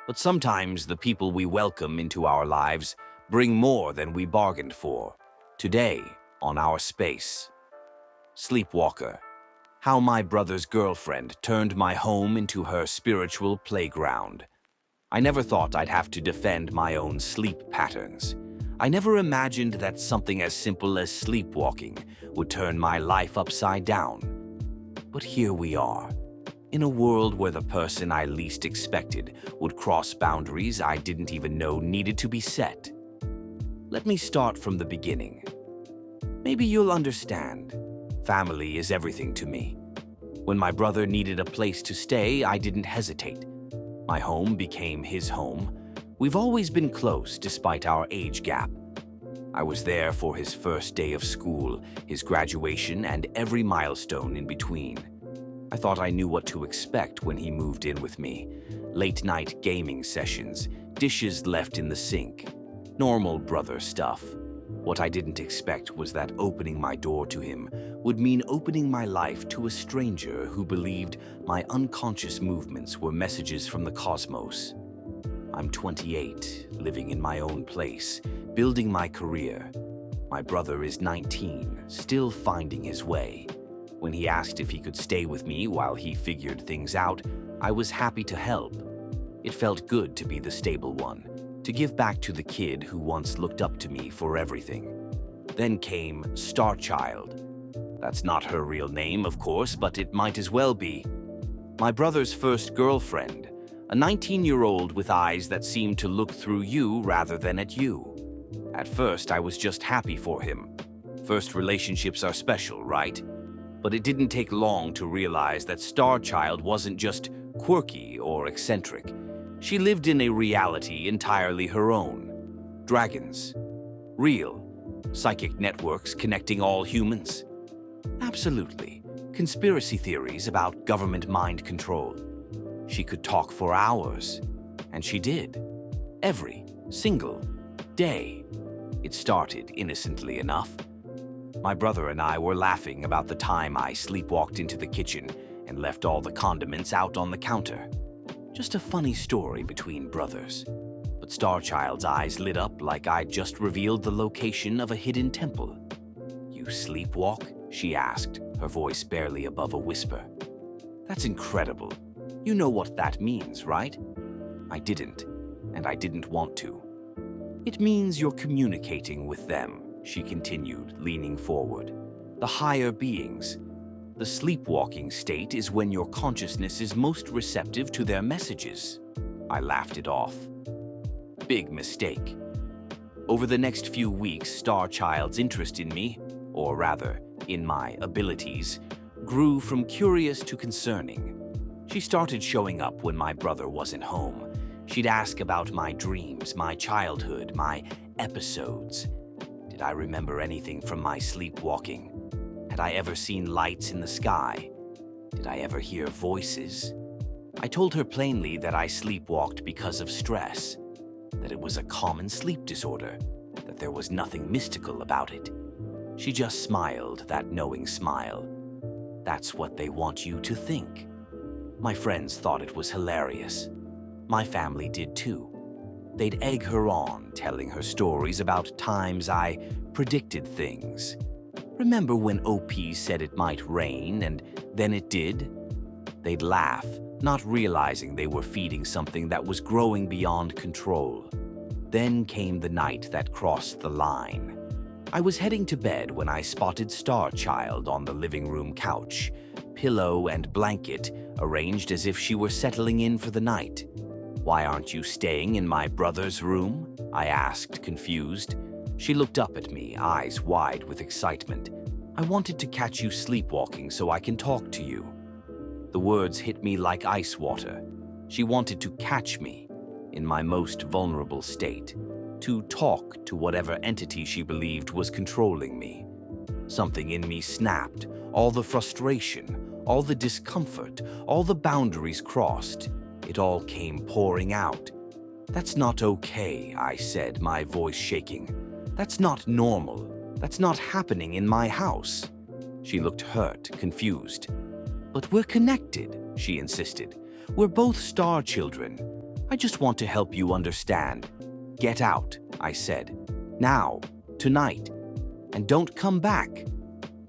But sometimes the people we welcome into our lives bring more than we bargained for. Today, on our space, Sleepwalker. How my brother's girlfriend turned my home into her spiritual playground. I never thought I'd have to defend my own sleep patterns. I never imagined that something as simple as sleepwalking would turn my life upside down. But here we are, in a world where the person I least expected would cross boundaries I didn't even know needed to be set. Let me start from the beginning. Maybe you'll understand. Family is everything to me. When my brother needed a place to stay, I didn't hesitate. My home became his home. We've always been close despite our age gap. I was there for his first day of school, his graduation, and every milestone in between. I thought I knew what to expect when he moved in with me. Late-night gaming sessions, dishes left in the sink. Normal brother stuff. What I didn't expect was that opening my door to him would mean opening my life to a stranger who believed my unconscious movements were messages from the cosmos. I'm 28, living in my own place, building my career. My brother is 19, still finding his way. When he asked if he could stay with me while he figured things out, I was happy to help. It felt good to be the stable one, to give back to the kid who once looked up to me for everything. Then came Starchild. That's not her real name, of course, but it might as well be. My brother's first girlfriend, a 19-year-old with eyes that seemed to look through you rather than at you. At first, I was just happy for him. First relationships are special, right? But it didn't take long to realize that Starchild wasn't just quirky or eccentric. She lived in a reality entirely her own. Dragons. Real. Psychic networks connecting all humans. Absolutely. Conspiracy theories about government mind control. She could talk for hours. And she did. Every single day. It started innocently enough. My brother and I were laughing about the time I sleepwalked into the kitchen and left all the condiments out on the counter. Just a funny story between brothers. But Starchild's eyes lit up like I'd just revealed the location of a hidden temple. "You sleepwalk?" she asked, her voice barely above a whisper. "That's incredible. You know what that means, right?" I didn't, and I didn't want to. "It means you're communicating with them," she continued, leaning forward. "The higher beings. The sleepwalking state is when your consciousness is most receptive to their messages." I laughed it off. Big mistake. Over the next few weeks, Starchild's interest in me, or rather, in my abilities, grew from curious to concerning. She started showing up when my brother wasn't home. She'd ask about my dreams, my childhood, my episodes. Did I remember anything from my sleepwalking? Had I ever seen lights in the sky? Did I ever hear voices? I told her plainly that I sleepwalked because of stress, that it was a common sleep disorder, that there was nothing mystical about it. She just smiled, that knowing smile. That's what they want you to think. My friends thought it was hilarious. My family did too. They'd egg her on, telling her stories about times I predicted things. Remember when OP said it might rain and then it did? They'd laugh, not realizing they were feeding something that was growing beyond control. Then came the night that crossed the line. I was heading to bed when I spotted Starchild on the living room couch, pillow and blanket arranged as if she were settling in for the night. "Why aren't you staying in my brother's room?" I asked, confused. She looked up at me, eyes wide with excitement. "I wanted to catch you sleepwalking so I can talk to you." The words hit me like ice water. She wanted to catch me in my most vulnerable state, to talk to whatever entity she believed was controlling me. Something in me snapped, all the frustration, all the discomfort, all the boundaries crossed. It all came pouring out. "That's not okay," I said, my voice shaking. "That's not normal. That's not happening in my house." She looked hurt, confused. "But we're connected," she insisted. "We're both star children. I just want to help you understand. Get out, I said. Now, tonight. And don't come back.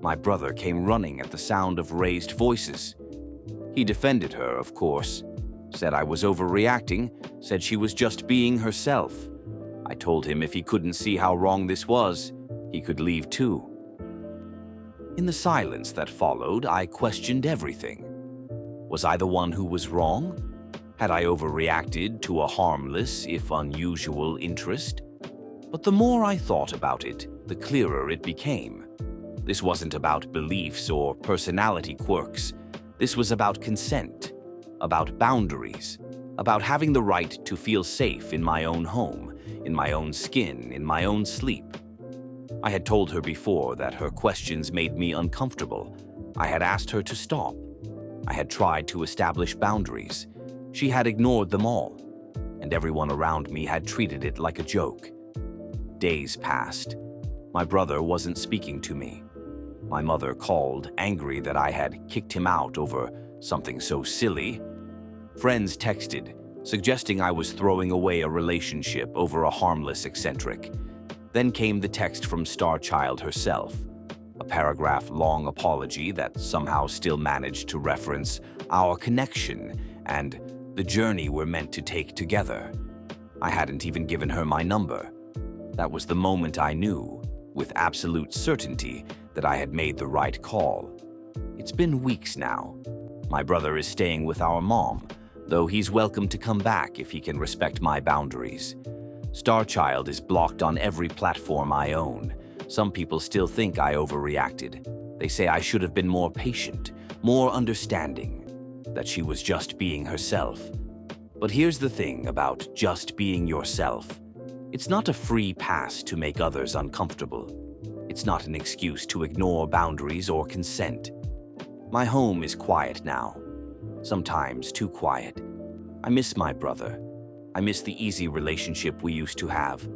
My brother came running at the sound of raised voices. He defended her, of course. Said I was overreacting, said she was just being herself. I told him if he couldn't see how wrong this was, he could leave too. In the silence that followed, I questioned everything. Was I the one who was wrong? Had I overreacted to a harmless, if unusual, interest? But the more I thought about it, the clearer it became. This wasn't about beliefs or personality quirks. This was about consent, about boundaries, about having the right to feel safe in my own home, in my own skin, in my own sleep. I had told her before that her questions made me uncomfortable. I had asked her to stop. I had tried to establish boundaries. She had ignored them all, and everyone around me had treated it like a joke. Days passed. My brother wasn't speaking to me. My mother called, angry that I had kicked him out over something so silly. Friends texted, suggesting I was throwing away a relationship over a harmless eccentric. Then came the text from Star Child herself, a paragraph-long apology that somehow still managed to reference our connection and the journey we're meant to take together. I hadn't even given her my number. That was the moment I knew, with absolute certainty, that I had made the right call. It's been weeks now. My brother is staying with our mom, though he's welcome to come back if he can respect my boundaries. Star Child is blocked on every platform I own. Some people still think I overreacted. They say I should have been more patient, more understanding, that she was just being herself. But here's the thing about just being yourself. It's not a free pass to make others uncomfortable. It's not an excuse to ignore boundaries or consent. My home is quiet now, sometimes too quiet. I miss my brother. I miss the easy relationship we used to have.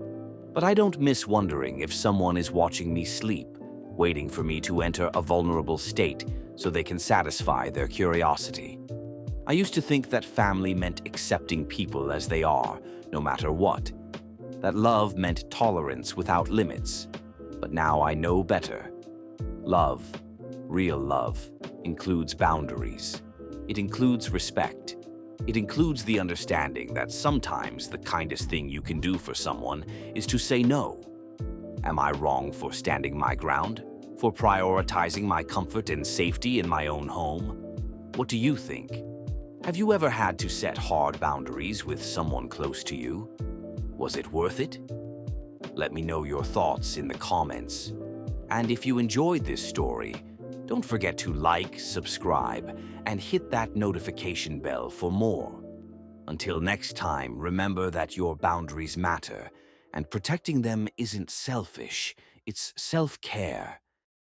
But I don't miss wondering if someone is watching me sleep, waiting for me to enter a vulnerable state so they can satisfy their curiosity. I used to think that family meant accepting people as they are, no matter what. That love meant tolerance without limits. But now I know better. Love, real love, includes boundaries. It includes respect. It includes the understanding that sometimes the kindest thing you can do for someone is to say no. Am I wrong for standing my ground? For prioritizing my comfort and safety in my own home? What do you think? Have you ever had to set hard boundaries with someone close to you? Was it worth it? Let me know your thoughts in the comments. And if you enjoyed this story, don't forget to like, subscribe, and hit that notification bell for more. Until next time, remember that your boundaries matter, and protecting them isn't selfish, it's self-care.